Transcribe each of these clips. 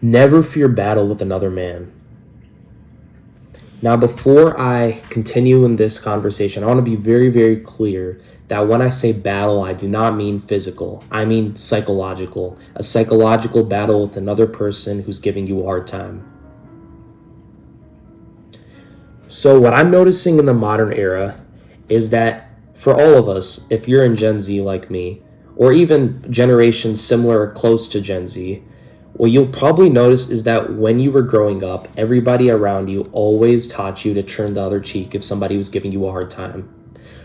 Never fear battle with another man. Now, before I continue in this conversation, I want to be very, very clear that when I say battle, I do not mean physical. I mean psychological. A psychological battle with another person who's giving you a hard time. So what I'm noticing in the modern era is that for all of us, if you're in Gen Z like me, or even generations similar or close to Gen Z, what you'll probably notice is that when you were growing up, everybody around you always taught you to turn the other cheek if somebody was giving you a hard time.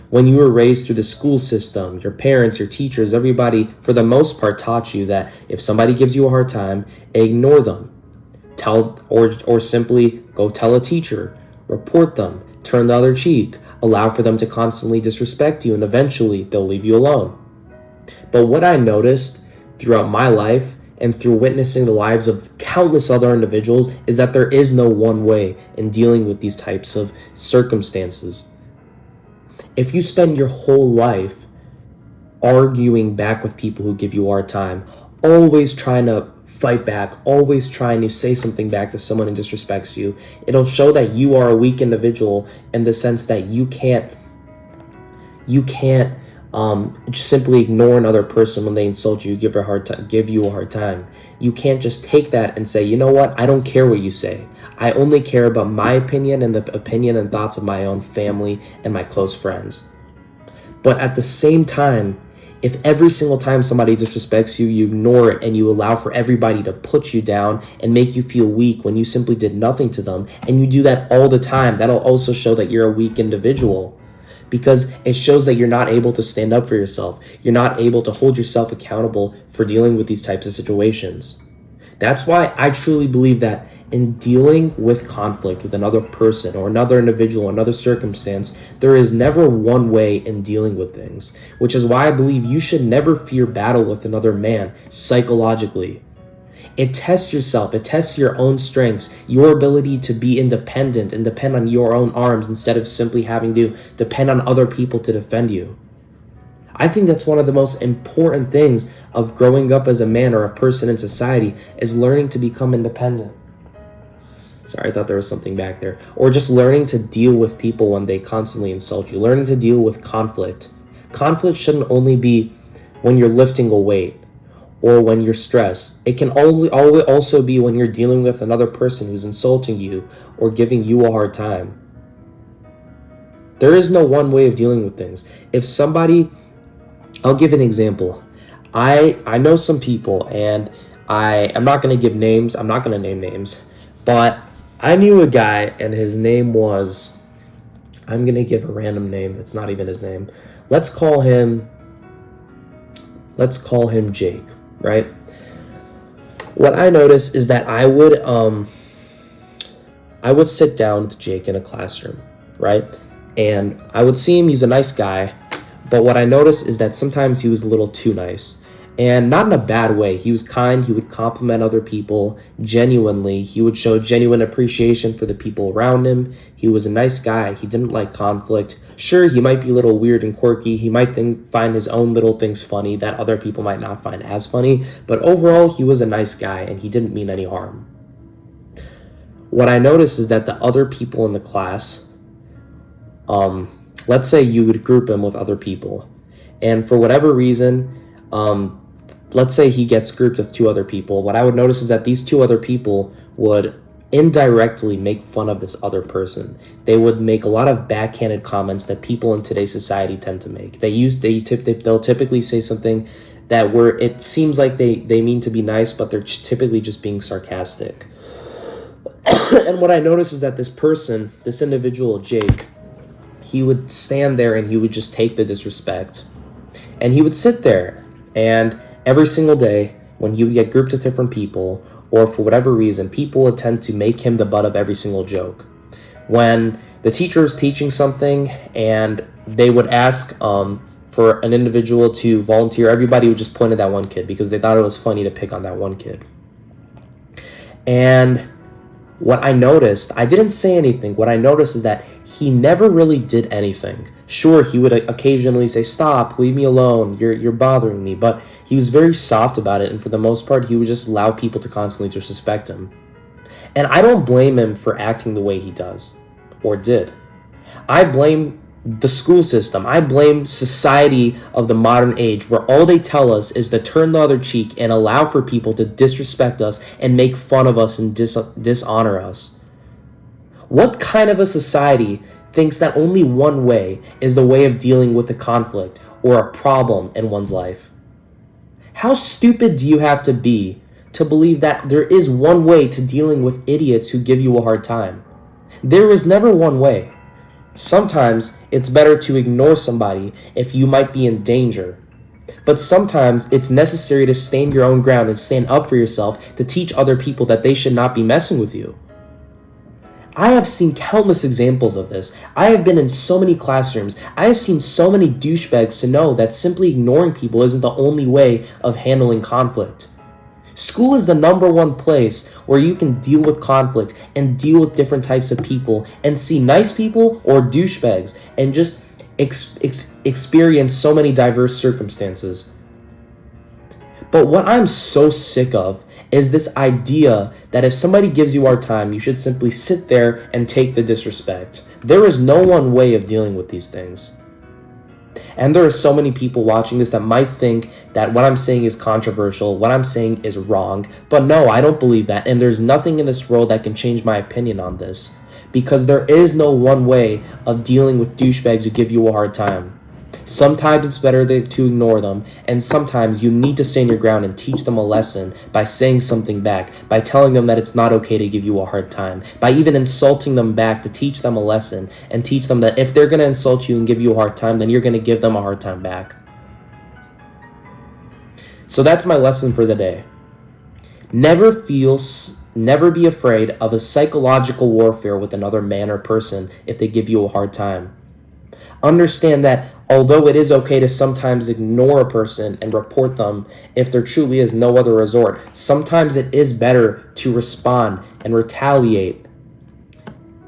When you were raised through the school system, your parents, your teachers, everybody, for the most part, taught you that if somebody gives you a hard time, ignore them. Or simply go tell a teacher, report them, turn the other cheek, allow for them to constantly disrespect you, and eventually they'll leave you alone. But what I noticed throughout my life and through witnessing the lives of countless other individuals is that there is no one way in dealing with these types of circumstances. If you spend your whole life arguing back with people who give you a hard time, always trying to fight back, always trying to say something back to someone who disrespects you, it'll show that you are a weak individual in the sense that you can't just simply ignore another person when they insult you, give you a hard time. You can't just take that and say, you know what, I don't care what you say. I only care about my opinion and the opinion and thoughts of my own family and my close friends. But at the same time, if every single time somebody disrespects you, you ignore it and you allow for everybody to put you down and make you feel weak when you simply did nothing to them, and you do that all the time, that'll also show that you're a weak individual, because it shows that you're not able to stand up for yourself. You're not able to hold yourself accountable for dealing with these types of situations. That's why I truly believe that in dealing with conflict with another person or another individual or another circumstance, there is never one way in dealing with things, which is why I believe you should never fear battle with another man psychologically. It tests yourself. It tests your own strengths, your ability to be independent and depend on your own arms instead of simply having to depend on other people to defend you. I think that's one of the most important things of growing up as a man or a person in society, is learning to become independent. Sorry, I thought there was something back there. Or just learning to deal with people when they constantly insult you. Learning to deal with conflict. Conflict shouldn't only be when you're lifting a weight or when you're stressed. It can also be when you're dealing with another person who's insulting you or giving you a hard time. There is no one way of dealing with things. If somebody, I'll give an example. I know some people, and I'm not going to give names. I'm not going to name names, but I knew a guy, and his name was, I'm going to give a random name that's not even his name. Let's call him Jake, right? What I noticed is that I would sit down with Jake in a classroom, right? And I would see him, he's a nice guy, but what I noticed is that sometimes he was a little too nice. And not in a bad way. He was kind. He would compliment other people genuinely. He would show genuine appreciation for the people around him. He was a nice guy. He didn't like conflict. Sure, he might be a little weird and quirky. He might find his own little things funny that other people might not find as funny. But overall, he was a nice guy and he didn't mean any harm. What I noticed is that the other people in the class, let's say you would group him with other people. And for whatever reason, let's say he gets grouped with two other people. What I would notice is that these two other people would indirectly make fun of this other person. They would make a lot of backhanded comments that people in today's society tend to make. They'll typically say something that where it seems like they mean to be nice, but they're typically just being sarcastic. And what I noticed is that this individual, Jake, he would stand there and he would just take the disrespect. And he would sit there, and every single day when he would get grouped with different people, or for whatever reason, people would tend to make him the butt of every single joke. When the teacher was teaching something and they would ask for an individual to volunteer, everybody would just point at that one kid because they thought it was funny to pick on that one kid. And What I noticed, I didn't say anything. What I noticed is that he never really did anything. Sure, he would occasionally say, "Stop, leave me alone, you're bothering me," but he was very soft about it, and for the most part, he would just allow people to constantly disrespect him. And I don't blame him for acting the way he does, or did. I blame the school system. I blame society of the modern age, where all they tell us is to turn the other cheek and allow for people to disrespect us and make fun of us and dishonor us. What kind of a society thinks that only one way is the way of dealing with a conflict or a problem in one's life? How stupid do you have to be to believe that there is one way to dealing with idiots who give you a hard time? There is never one way. Sometimes it's better to ignore somebody if you might be in danger. But sometimes it's necessary to stand your own ground and stand up for yourself to teach other people that they should not be messing with you. I have seen countless examples of this. I have been in so many classrooms. I have seen so many douchebags to know that simply ignoring people isn't the only way of handling conflict. School is the number one place where you can deal with conflict and deal with different types of people and see nice people or douchebags and just experience so many diverse circumstances. But what I'm so sick of is this idea that if somebody gives you a hard time, you should simply sit there and take the disrespect. There is no one way of dealing with these things. And there are so many people watching this that might think that what I'm saying is controversial, what I'm saying is wrong. But no, I don't believe that. And there's nothing in this world that can change my opinion on this. Because there is no one way of dealing with douchebags who give you a hard time. Sometimes it's better to ignore them, and sometimes you need to stand your ground and teach them a lesson by saying something back, by telling them that it's not okay to give you a hard time, by even insulting them back to teach them a lesson and teach them that if they're going to insult you and give you a hard time, then you're going to give them a hard time back. So that's my lesson for the day. Never be afraid of a psychological warfare with another man or person if they give you a hard time. Understand that although it is okay to sometimes ignore a person and report them if there truly is no other resort, sometimes it is better to respond and retaliate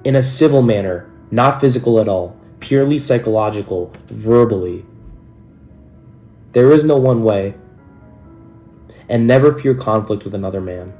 in a civil manner, not physical at all, purely psychological, verbally. There is no one way, and never fear conflict with another man.